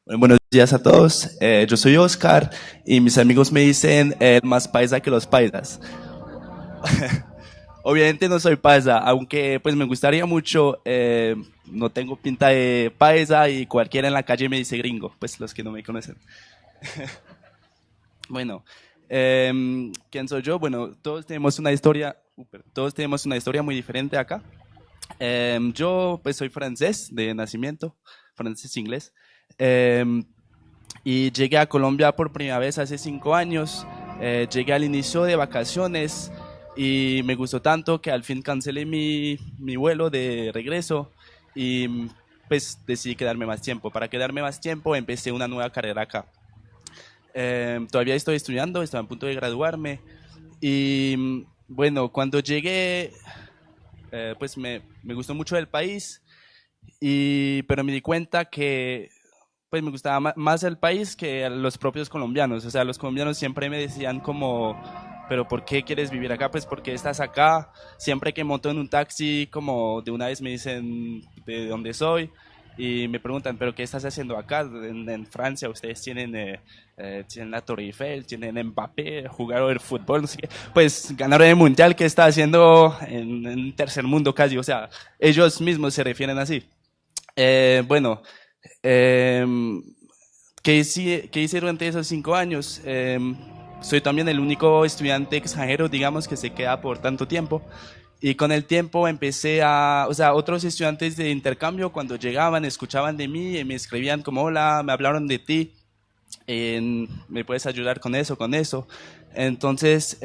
Buenos días a todos. Yo soy Oscar y mis amigos me dicen el más paisa que los paisas. Obviamente no soy paisa, aunque pues me gustaría mucho. No tengo pinta de paisa y cualquiera en la calle me dice gringo, pues los que no me conocen. Bueno, ¿quién soy yo? Bueno, todos tenemos una historia, todos tenemos una historia muy diferente acá. Yo pues soy francés de nacimiento, francés inglés. Em, y llegué a Colombia por primera vez hace 5 años. Llegué al inicio de vacaciones y me gustó tanto que al fin cancelé mi vuelo de regreso y pues decidí quedarme más tiempo. Para quedarme más tiempo empecé una nueva carrera acá. Todavía estoy estudiando, estoy a punto de graduarme y bueno, cuando llegué pues me gustó mucho el país, pero me di cuenta que pues me gustaba más el país que los propios colombianos. O sea, los colombianos siempre me decían como, pero ¿por qué quieres vivir acá? Pues porque estás acá. Siempre que monto en un taxi, como de una vez me dicen de dónde soy y me preguntan, pero ¿qué estás haciendo acá? En Francia ustedes tienen la Torre Eiffel, tienen Mbappé, jugaron el fútbol, no sé qué. Pues ganaron el mundial, ¿qué está haciendo en tercer mundo casi? O sea, ellos mismos se refieren así. Bueno, eh, ¿qué hice durante esos 5 años? Soy también el único estudiante extranjero, digamos, que se queda por tanto tiempo. Y con el tiempo o sea, otros estudiantes de intercambio cuando llegaban, escuchaban de mí y me escribían como, hola, me hablaron de ti, me puedes ayudar con eso, con eso. Entonces,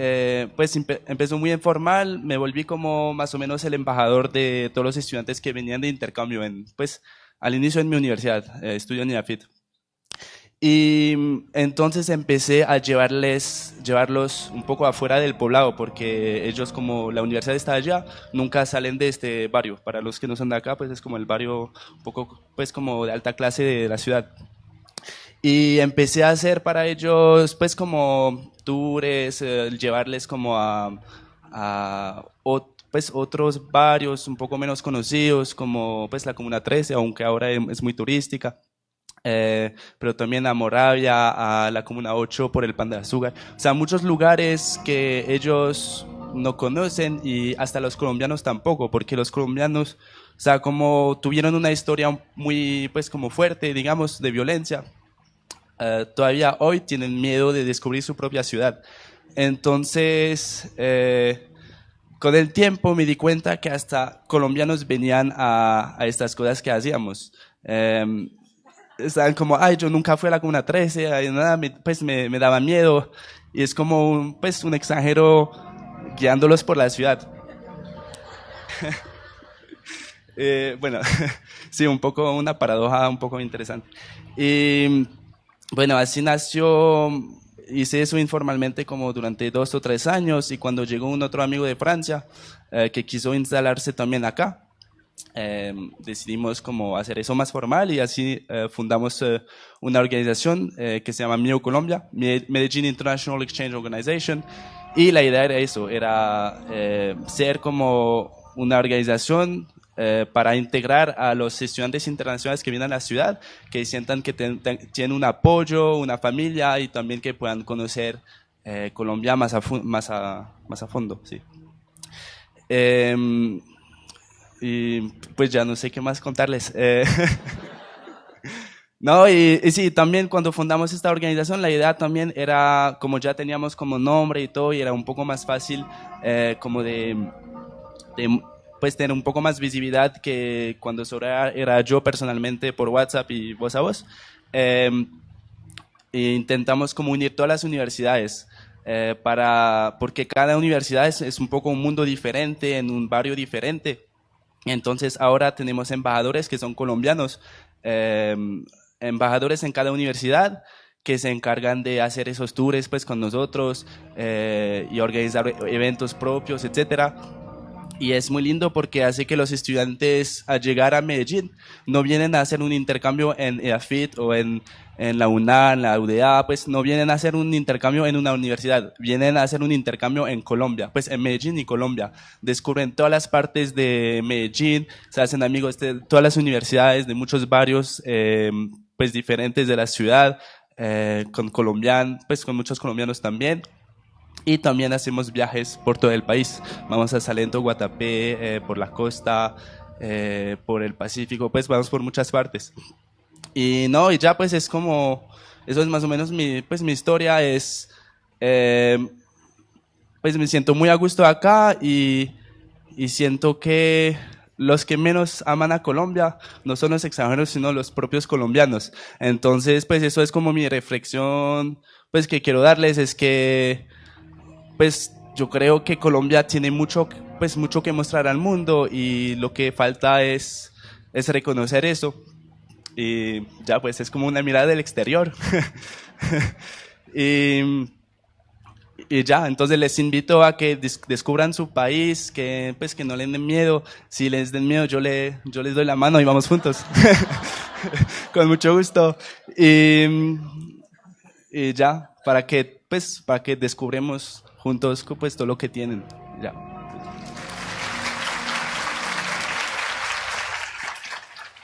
pues empezó muy informal, me volví como más o menos el embajador de todos los estudiantes que venían de intercambio pues al inicio en mi universidad, estudio en IAFIT. Y entonces empecé a llevarlos un poco afuera del poblado, porque ellos, como la universidad está allá, nunca salen de este barrio. Para los que no son de acá, pues es como el barrio un poco, pues como de alta clase de la ciudad. Y empecé a hacer para ellos, pues como tours, llevarles como pues otros barrios un poco menos conocidos, como pues la Comuna 13, aunque ahora es muy turística. Pero también a Moravia, a la Comuna 8 por el Pan de Azúcar. O sea, muchos lugares que ellos no conocen y hasta los colombianos tampoco, porque los colombianos, o sea, como tuvieron una historia muy, pues como fuerte, digamos, de violencia, todavía hoy tienen miedo de descubrir su propia ciudad. Entonces, con el tiempo me di cuenta que hasta colombianos venían a estas cosas que hacíamos. Estaban como, ay, yo nunca fui a la Comuna 13, ay, nada, pues me daba miedo. Y es como pues un extranjero guiándolos por la ciudad. Bueno, sí, un poco una paradoja un poco interesante. Y bueno, así nació, hice eso informalmente como durante 2 o 3 años y cuando llegó un otro amigo de Francia que quiso instalarse también acá, decidimos como hacer eso más formal y así fundamos una organización que se llama MIO Colombia, Medellín International Exchange Organization, y la idea era eso, era ser como una organización para integrar a los estudiantes internacionales que vienen a la ciudad, que sientan que tienen un apoyo, una familia y también que puedan conocer Colombia más a fondo. Sí. Eh, y pues ya no sé qué más contarles. No, y sí, también cuando fundamos esta organización, la idea también era, como ya teníamos como nombre y todo, y era un poco más fácil como de, pues tener un poco más visibilidad que cuando solo era yo personalmente por WhatsApp y voz a voz. Eh, e intentamos como unir todas las universidades porque cada universidad es un poco un mundo diferente, en un barrio diferente. Entonces ahora tenemos embajadores que son colombianos, eh, embajadores en cada universidad que se encargan de hacer esos tours pues con nosotros y organizar eventos propios, etcétera. Y es muy lindo porque hace que los estudiantes al llegar a Medellín no vienen a hacer un intercambio en EAFIT o en la UNA, en la UDA, pues no vienen a hacer un intercambio en una universidad, vienen a hacer un intercambio en Colombia, pues en Medellín y Colombia. Descubren todas las partes de Medellín, se hacen amigos de todas las universidades, de muchos barrios, pues diferentes de la ciudad, con colombianos, pues con muchos colombianos también. Y también hacemos viajes por todo el país. Vamos a Salento, Guatapé, por la costa, por el Pacífico, pues vamos por muchas partes. Y no, y ya pues es como, eso es más o menos pues mi historia, eh, pues me siento muy a gusto acá y siento que los que menos aman a Colombia no son los extranjeros, sino los propios colombianos. Entonces, pues eso es como mi reflexión, pues que quiero darles, es que pues yo creo que Colombia tiene mucho, pues mucho que mostrar al mundo y lo que falta es reconocer eso. Y ya pues es como una mirada del exterior. y, y ya, entonces les invito a que descubran su país, que pues que no les den miedo. Si les den miedo, yo les doy la mano y vamos juntos. Con mucho gusto. Y ya, para que descubremos juntos pues todo lo que tienen. Ya.